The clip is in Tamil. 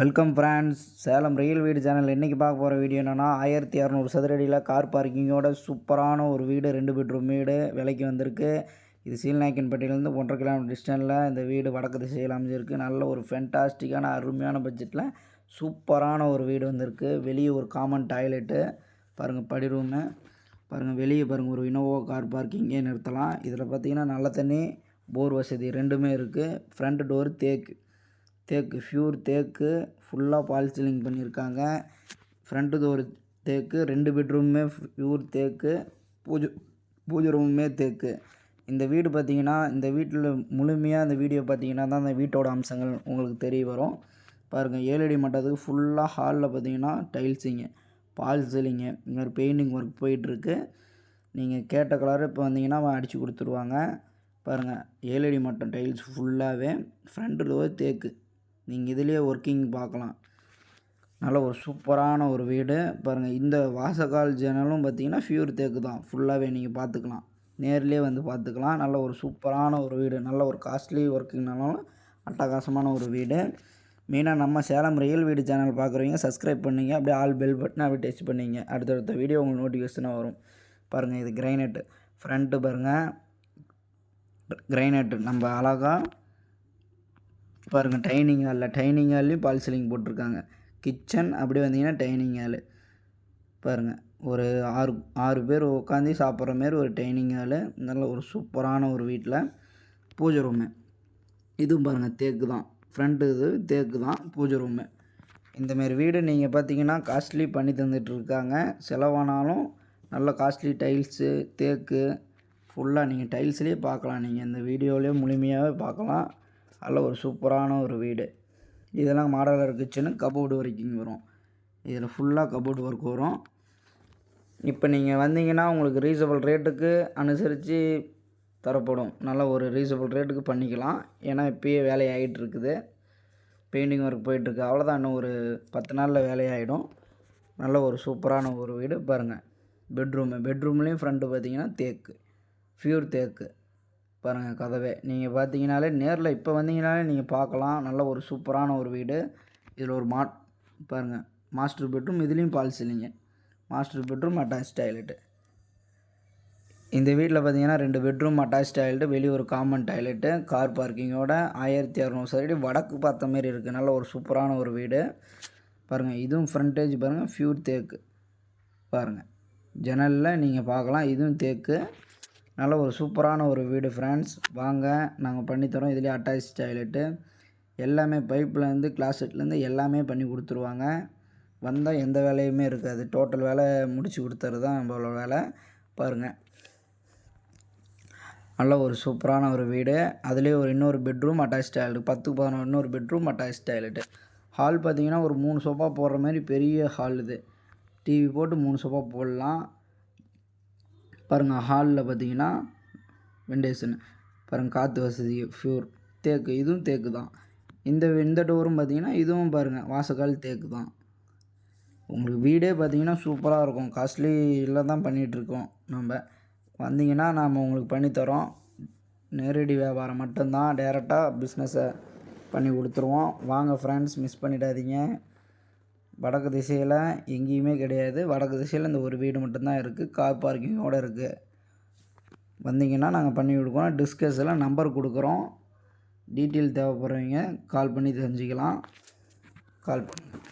Welcome friends. சேலம் ரியல் வீடு சேனல் இன்றைக்கி பார்க்க போகிற வீடியோ என்னென்னா 1200 சதுரடியில் கார் பார்க்கிங்கோட சூப்பரான ஒரு வீடு, 2 பெட்ரூம் வீடு விலைக்கு வந்திருக்கு. இது சீல்நாயக்கன்பட்டியிலேருந்து 1.5 கிலோமீட்டர் டிஸ்டன்ஸில் இந்த வீடு வடக்கு திசையில் அமைஞ்சிருக்கு. நல்ல ஒரு ஃபென்டாஸ்டிக்கான அருமையான பட்ஜெட்டில் சூப்பரான ஒரு வீடு வந்திருக்கு. வெளியே ஒரு காமன் டாய்லெட்டு பாருங்கள், படி ரூமு பாருங்கள். வெளியே பாருங்கள், ஒரு இனோவா கார் பார்க்கிங்கே நிறுத்தலாம். இதில் பார்த்திங்கன்னா நல்ல தண்ணி, போர் வசதி ரெண்டுமே இருக்குது. ஃப்ரண்ட் டோர் தேக்கு பியூர் தேக்கு, ஃபுல்லாக பால் சீலிங் பண்ணியிருக்காங்க. ஃப்ரண்ட்டு டோர் தேக்கு, 2 பெட்ரூமுமே பியூர் தேக்கு, பூஜை ரூமுமே தேக்கு. இந்த வீடு பார்த்திங்கன்னா, இந்த வீட்டில் முழுமையாக இந்த வீடியோ பார்த்திங்கன்னா தான் இந்த வீட்டோட அம்சங்கள் உங்களுக்கு தெரிய வரும். பாருங்கள், 7 அடி மட்டத்துக்கு ஃபுல்லாக ஹாலில் பார்த்திங்கன்னா டைல்ஸிங்க, பால் சீலிங்கு, இந்த மாதிரி பெயிண்டிங் ஒர்க் போயிட்டுருக்கு. நீங்கள் கேட்ட கலர் இப்போ வந்தீங்கன்னா அடித்து கொடுத்துருவாங்க. பாருங்கள், 7 அடி மட்டம் டைல்ஸ் ஃபுல்லாகவே. ஃப்ரண்ட் டோர் தேக்கு, நீங்கள் இதிலேயே ஒர்க்கிங் பார்க்கலாம். நல்ல ஒரு சூப்பரான ஒரு வீடு பாருங்கள். இந்த வாசக்கால் ஜன்னலும் பார்த்திங்கன்னா பியூர் தேக்கு தான் ஃபுல்லாகவே. நீங்கள் பார்த்துக்கலாம், நேர்லேயே வந்து பார்த்துக்கலாம். நல்ல ஒரு சூப்பரான ஒரு வீடு, நல்ல ஒரு காஸ்ட்லி ஒர்க்கிங்னாலும் அட்டகாசமான ஒரு வீடு. மெயினாக நம்ம சேலம் ரியல் வீடு சேனல் பார்க்குறவங்க சப்ஸ்கிரைப் பண்ணிங்க, அப்படியே ஆல் பெல் பட்டனை அப்படியே டச் பண்ணிங்க. அடுத்தடுத்த வீடியோ உங்களுக்கு நோட்டிஃபிகேஷனாக வரும். பாருங்கள், இது கிரைனட்டு ஃப்ரண்ட்டு பாருங்கள், கிரைனட்டு நம்ம அழகாக பாருங்கள். டைனிங் ஹால்லையும் பால் சீலிங் போட்டிருக்காங்க. கிச்சன் அப்படியே வந்தீங்கன்னா டைனிங் ஹாலு பாருங்கள். ஒரு 6 பேர் உட்காந்து சாப்பிட்ற மாரி ஒரு டைனிங் ஹாலு. நல்ல ஒரு சூப்பரான ஒரு வீட்டில் பூஜை ரூமு. இதுவும் பாருங்கள் தேக்கு தான், ஃப்ரண்ட்டு இது தேக்கு தான் பூஜை ரூமு. இந்தமாரி வீடு நீங்கள் பார்த்தீங்கன்னா காஸ்ட்லி பண்ணி தந்துட்டுருக்காங்க. செலவானாலும் நல்ல காஸ்ட்லி டைல்ஸு தேக்கு ஃபுல்லாக நீங்கள் டைல்ஸ்லேயே பார்க்கலாம். நீங்கள் இந்த வீடியோவிலே முழுமையாகவே பார்க்கலாம். நல்ல ஒரு சூப்பரான ஒரு வீடு. இதெல்லாம் மாடலர் கிச்சனு, கபோர்டு வரைக்கும் வரும். இதில் ஃபுல்லாக கபோர்டு ஒர்க் வரும். இப்போ நீங்கள் வந்தீங்கன்னா உங்களுக்கு ரீசனபிள் ரேட்டுக்கு அனுசரித்து தரப்படும். நல்ல ஒரு ரீசனபிள் ரேட்டுக்கு பண்ணிக்கலாம். ஏன்னா இப்போயே வேலையாகிட்டு இருக்குது, பெயிண்டிங் ஒர்க் போயிட்டுருக்கு. அவ்வளோதான், இன்னும் ஒரு 10 நாளில் வேலையாகிடும். நல்ல ஒரு சூப்பரான ஒரு வீடு பாருங்கள். பெட்ரூம்லேயும் ஃப்ரண்ட்டு பார்த்தீங்கன்னா தேக்கு, பியூர் தேக்கு பாருங்கள். கதவே நீங்கள் பார்த்தீங்கனாலே நேரில் இப்போ வந்தீங்கனாலே நீங்கள் பார்க்கலாம். நல்ல ஒரு சூப்பரான ஒரு வீடு. இதில் ஒரு பாருங்கள், மாஸ்டர் பெட்ரூம், இதுலேயும் fall ceiling, master bedroom, attach toilet. இந்த வீட்டில் பார்த்தீங்கன்னா 2 பெட்ரூம், அட்டாச் டாய்லெட்டு, வெளியே ஒரு காமன் டாய்லெட்டு, கார் பார்க்கிங்கோட 1600 சதுரடி வடக்கு பார்த்த மாரி இருக்குது. நல்ல ஒரு சூப்பரான ஒரு வீடு பாருங்கள். இதுவும் ஃப்ரண்டேஜ் பாருங்கள், பியூர் தேக்கு பாருங்கள். ஜன்னலில் நீங்கள் பார்க்கலாம், இதுவும் தேக்கு. நல்ல ஒரு சூப்பரான ஒரு வீடு ஃப்ரெண்ட்ஸ். வாங்க, நாங்கள் பண்ணித்தரோம். இதுலேயே அட்டாச் டாய்லெட்டு எல்லாமே, பைப்லேருந்து கிளாஸ்லேருந்து எல்லாமே பண்ணி கொடுத்துருவாங்க. வந்தால் எந்த வேலையுமே இருக்காது, டோட்டல் வேலை முடித்து கொடுத்துறது தான் நம்மளோட வேலை பாருங்கள். நல்ல ஒரு சூப்பரான ஒரு வீடு. அதுலேயே ஒரு இன்னொரு பெட்ரூம், அட்டாச் டாய்லெட், 10க்கு 11 இன்னொரு பெட்ரூம், அட்டாச் டாய்லெட்டு. ஹால் பார்த்திங்கன்னா ஒரு 3 சோஃபா போடுற மாதிரி பெரிய ஹால். இது டிவி போட்டு 3 சோஃபா போடலாம் பாருங்கள். ஹாலில் பார்த்தீங்கன்னா வெண்டேஷன் பாருங்கள், காற்று வசதி, பியூர் தேக்கு, இதுவும் தேக்கு தான். இந்த டோரும் பார்த்தீங்கன்னா இதுவும் பாருங்கள், வாசக்கால் தேக்கு தான். உங்களுக்கு வீடே பார்த்தீங்கன்னா சூப்பராக இருக்கும். காஸ்ட்லியில் தான் பண்ணிகிட்ருக்கோம். நம்ம வந்தீங்கன்னா நாம் உங்களுக்கு பண்ணித்தரோம். நேரடி வியாபாரம் மட்டும்தான், டைரெக்டாக பிஸ்னஸை பண்ணி கொடுத்துருவோம். வாங்க ஃப்ரெண்ட்ஸ், மிஸ் பண்ணிடாதீங்க. வடக்கு திசையில் எங்கேயுமே கிடையாது. வடக்கு திசையில் இந்த ஒரு வீடு மட்டும்தான் இருக்குது, கார் பார்க்கிங்கோடு இருக்குது. வந்தீங்கன்னா நாங்கள் பண்ணி கொடுக்குறோம். டிஸ்கஸில் நம்பர் கொடுக்குறோம். டீட்டெயில் தேவைப்படுறவங்க கால் பண்ணி தெரிஞ்சுக்கலாம். கால் பண்ணுங்கள்.